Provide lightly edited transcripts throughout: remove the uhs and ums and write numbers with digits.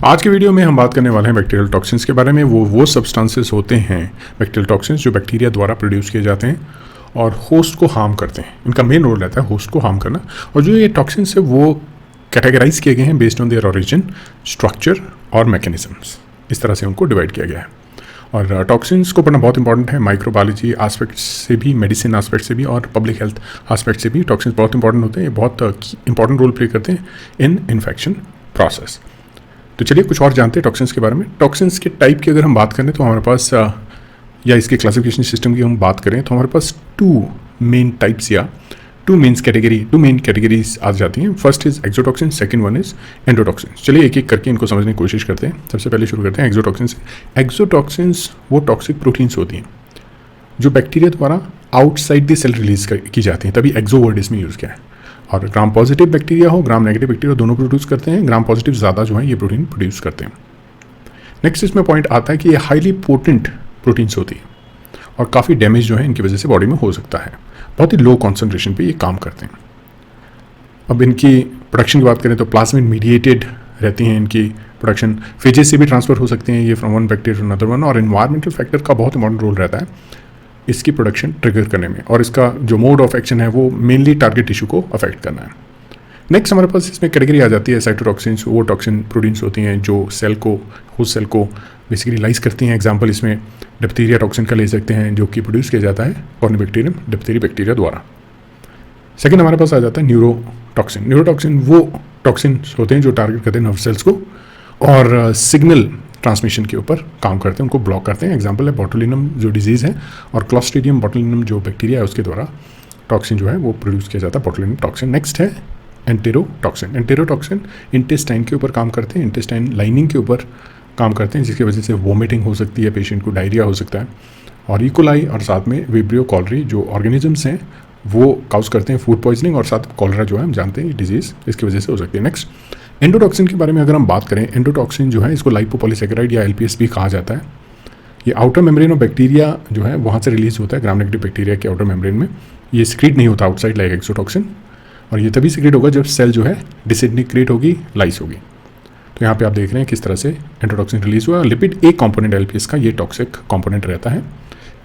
आज के वीडियो में हम बात करने वाले हैं बैक्टीरियल टॉक्सिन्स के बारे में। वो सब्सटेंसेस होते हैं बैक्टीरियल टॉक्सिन्स जो बैक्टीरिया द्वारा प्रोड्यूस किए जाते हैं और होस्ट को हार्म करते हैं। इनका मेन रोल रहता है होस्ट को हार्म करना। और जो ये टॉक्सिन्स है वो कैटेगराइज किए गए हैं based on their origin, structure और मैकेनिज्म्स। इस तरह से उनको डिवाइड किया गया है। और टॉक्सिन्स को पढ़ना बहुत इंपॉर्टेंट है। माइक्रोबायोलॉजी आस्पेक्ट से भी, मेडिसिन आस्पेक्ट से भी और पब्लिक हेल्थ आस्पेक्ट से भी टॉक्सिन्स बहुत इंपॉर्टेंट होते हैं। ये बहुत इंपॉर्टेंट रोल प्ले करते हैं इन इन्फेक्शन प्रोसेस। तो चलिए कुछ और जानते हैं टॉक्सिन्स के बारे में। टॉक्सिन्स के टाइप की अगर हम बात करें तो हमारे पास या इसके क्लासिफिकेशन सिस्टम की हम बात करें तो हमारे पास टू मेन टाइप्स या टू मेन कैटेगरीज आ जाती हैं। First is exotoxin, second one is endotoxin. चलिए एक एक करके इनको समझने की कोशिश करते हैं। सबसे पहले शुरू करते हैं एक्सोटॉक्सिन से। एक्सोटॉक्सिन्स वो टॉक्सिक प्रोटीन्स होती हैं जो बैक्टीरिया द्वारा आउटसाइड द सेल रिलीज की जाती हैं, तभी एक्सो वर्ड इसमें यूज़ किया है। और ग्राम पॉजिटिव बैक्टीरिया हो, ग्राम नेगेटिव बैक्टीरिया दोनों प्रोड्यूस करते हैं। ग्राम पॉजिटिव ज़्यादा जो है ये प्रोटीन प्रोड्यूस करते हैं। नेक्स्ट इसमें पॉइंट आता है कि ये हाईली पोटेंट प्रोटीन्स होती है और काफ़ी डैमेज जो है इनकी वजह से बॉडी में हो सकता है। बहुत ही लो कॉन्सेंट्रेशन पे ये काम करते हैं। अब इनकी प्रोडक्शन की बात करें तो प्लाज्मिड मीडिएटेड रहती हैं। इनकी प्रोडक्शन फेजेस से भी ट्रांसफर हो सकते हैं ये from one bacteria to another one. और इन्वायरमेंटल फैक्टर का बहुत इंपॉर्टेंट रोल रहता है इसकी प्रोडक्शन ट्रिगर करने में। और इसका जो मोड ऑफ एक्शन है वो मेनली टारगेट टिश्यू को अफेक्ट करना है। नेक्स्ट हमारे पास इसमें कैटेगरी आ जाती है साइटोटॉक्सिन्स। वो टॉक्सिन प्रोटीन्स होती हैं जो सेल को, होस्ट सेल को बेसिकली लाइज करती हैं। एग्जाम्पल इसमें डिप्थीरिया टॉक्सिन का ले सकते हैं जो कि प्रोड्यूस किया जाता है कॉर्निबैक्टीरियम डिप्थीरी बैक्टीरिया द्वारा। सेकंड हमारे पास आ जाता है न्यूरोटॉक्सिन। न्यूरोटॉक्सिन वो टॉक्सिन होते हैं जो टारगेट करते हैं नर्व सेल्स को और सिग्नल ट्रांसमिशन के ऊपर काम करते हैं, उनको ब्लॉक करते हैं। एग्जाम्पल है बोटुलिनम जो डिजीज़ है और क्लॉस्ट्रीडियम बोटुलिनम जो बैक्टीरिया है उसके द्वारा टॉक्सिन जो है वो प्रोड्यूस किया जाता है बोटुलिनम टॉक्सिन। नेक्स्ट है एंटेरोटॉक्सिन। एंटेरोटॉक्सिन इंटेस्टाइन के ऊपर काम करते हैं, इंटेस्टाइन लाइनिंग के ऊपर काम करते हैं जिसकी वजह से वोमिटिंग हो सकती है, पेशेंट को डायरिया हो सकता है। और इकोलाई और साथ में विब्रियो कॉलरी जो ऑर्गेनिजम्स हैं वो काउज करते हैं फूड पॉइजनिंग और साथ कॉलरा जो है हम जानते हैं ये डिजीज़ इसकी वजह से हो सकती है। नेक्स्ट एंडोटॉक्सिन के बारे में अगर हम बात करें, एंडोटॉक्सिन जो है इसको लाइपोपॉलीसैकेराइड या एलपीएस भी कहा जाता है। ये आउटर मेम्ब्रेन ऑफ बैक्टीरिया जो है वहाँ से रिलीज होता है, ग्राम नेगेटिव बैक्टीरिया के आउटर मेम्ब्रेन में। ये सिक्रीट नहीं होता आउटसाइड लाइक एक्सोटॉक्सिन, और ये तभी सिक्रीट होगा जब सेल जो है डिसइंटीग्रेट होगी, लाइस होगी। तो यहाँ पे आप देख रहे हैं किस तरह से एंडोटॉक्सिन रिलीज हुआ। लिपिड एक कंपोनेंट एलपीएस का ये टॉक्सिक कंपोनेंट रहता है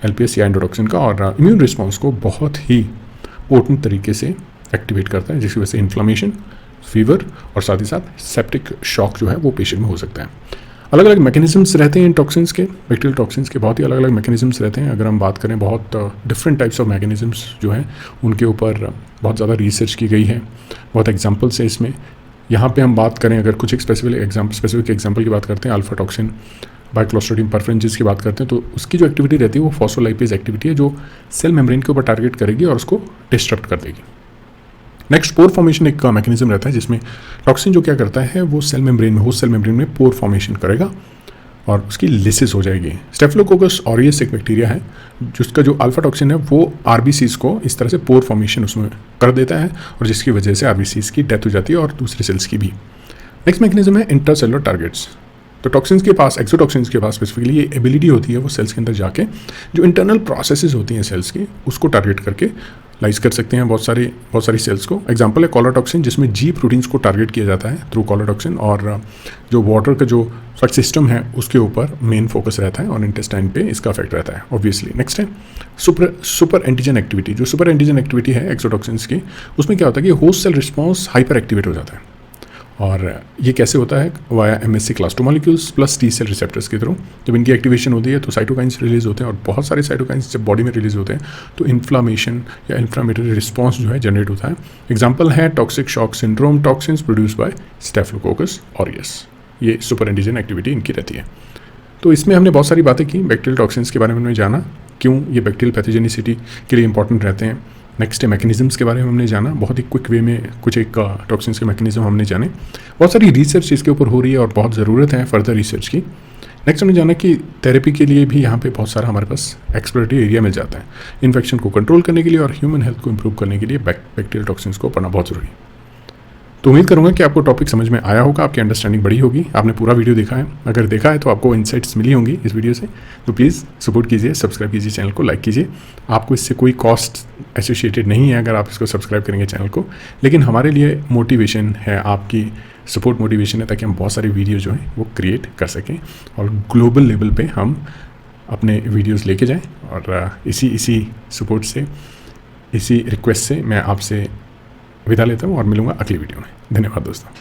एलपीएस या एंडोटॉक्सिन का, और इम्यून रिस्पॉन्स को बहुत ही पोटेंट तरीके से एक्टिवेट करता है जिसकी वजह से इन्फ्लेमेशन, फीवर और साथ ही साथ सेप्टिक शॉक जो है वो पेशेंट में हो सकता है। अलग अलग मैकेनिज्म्स रहते हैं इन टॉक्सिन्स के, बैक्टीरियल टॉक्सिन्स के बहुत ही अलग अलग मैकेनिज्म्स रहते हैं। अगर हम बात करें बहुत डिफरेंट टाइप्स ऑफ मैकेनिज्म्स जो हैं उनके ऊपर बहुत ज़्यादा रिसर्च की गई है, बहुत एग्जाम्पल्स है इसमें। यहाँ पे हम बात करें अगर कुछ एक स्पेसिफिक एग्जाम्पल की बात करते हैं, अल्फा टॉक्सिन बाय क्लोस्ट्रीडियम परफरेंजिस की बात करते हैं तो उसकी जो एक्टिविटी रहती है वो फॉस्फोलाइपेज एक्टिविटी है जो सेल मेम्ब्रेन के ऊपर टारगेट करेगी और उसको डिस्टर्ब कर देगी। नेक्स्ट पोर फॉर्मेशन एक मैकेनिज्म रहता है जिसमें टॉक्सिन जो क्या करता है वो सेल मेम्ब्रेन में, होस्ट सेल मेम्ब्रेन में पोर फॉर्मेशन करेगा और उसकी लिसिस हो जाएगी। स्टेफिलोकोकस ऑरियस एक बैक्टीरिया है जिसका जो अल्फा टॉक्सिन है वो आरबीसीज को इस तरह से पोर फॉर्मेशन उसमें कर देता है और जिसकी वजह से आरबीसीज की डेथ हो जाती है और दूसरे सेल्स की भी। नेक्स्ट मैकेनिज्म है इंट्रासेलुलर टारगेट्स। तो टॉक्सिन्स के पास, एक्सोटॉक्सिन्स के पास स्पेसिफिकली ये एबिलिटी होती है वो सेल्स के अंदर जाके जो इंटरनल प्रोसेसेस होती हैं सेल्स की उसको टारगेट करके लाइज कर सकते हैं बहुत सारी सेल्स को। एग्जांपल है कॉलरटॉक्सिन जिसमें जी प्रोटीन्स को टारगेट किया जाता है थ्रू कॉलरटॉक्सिन, और जो वाटर का जो फट सिस्टम है उसके ऊपर मेन फोकस रहता है और इंटेस्टाइन पे इसका इफेक्ट रहता है ऑब्वियसली। नेक्स्ट है सुपर एंटीजन एक्टिविटी। जो सुपर एंटीजन एक्टिविटी है एक्सोटॉक्सिन्स की उसमें क्या होता है कि host cell response hyper activate हो जाता है। और ये कैसे होता है via MSC class 2 molecules plus T cell receptors के थ्रू। जब इनकी एक्टिवेशन होती है तो साइटोकाइंस रिलीज होते हैं और बहुत सारे साइटोकाइंस जब बॉडी में रिलीज होते हैं तो इन्फ्लामेशन या इन्फ्लामेटरी रिस्पॉन्स जो है जनरेट होता है। एग्जाम्पल है toxic shock syndrome toxins produce by staphylococcus aureus. ये सुपर एंटीजन एक्टिविटी इनकी रहती है। तो इसमें हमने बहुत सारी बातें की, बैक्टीरियल टॉक्सिन्स के बारे में हमने जाना क्यों ये बैक्टीरियल पैथोजेनिसिटी के लिए इंपॉर्टेंट रहते हैं। नेक्स्ट मैकेनिज्म्स के बारे में हमने जाना, बहुत ही क्विक वे में कुछ एक टॉक्सिन्स के मैकेनिज्म हमने जाने। बहुत सारी रिसर्च इसके ऊपर हो रही है और बहुत ज़रूरत है फर्दर रिसर्च की। नेक्स्ट हमने जाना कि थेरेपी के लिए भी यहाँ पे बहुत सारा हमारे पास एक्सप्लोरेटरी एरिया मिल जाता है। इन्फेक्शन को कंट्रोल करने के लिए और ह्यूमन हेल्थ को इंप्रूव करने के लिए बैक्टीरियल टॉक्सिन्स को पढ़ना बहुत ज़रूरी है। तो उम्मीद करूँगा कि आपको टॉपिक समझ में आया होगा, आपकी अंडरस्टैंडिंग बढ़ी होगी, आपने पूरा वीडियो देखा है। अगर देखा है तो आपको इनसाइट्स मिली होंगी इस वीडियो से, तो प्लीज़ सपोर्ट कीजिए, सब्सक्राइब कीजिए चैनल को, लाइक कीजिए। आपको इससे कोई कॉस्ट एसोसिएटेड नहीं है अगर आप इसको सब्सक्राइब करेंगे चैनल को, लेकिन हमारे लिए मोटिवेशन है आपकी सपोर्ट मोटिवेशन है, ताकि हम बहुत सारे वीडियो जो हैं वो क्रिएट कर सकें और ग्लोबल लेवल पे हम अपने वीडियोस लेके जाएं। और इसी सपोर्ट से, इसी रिक्वेस्ट से मैं आपसे विदा लेता हूं और मिलूंगा अगली वीडियो में। धन्यवाद दोस्तों।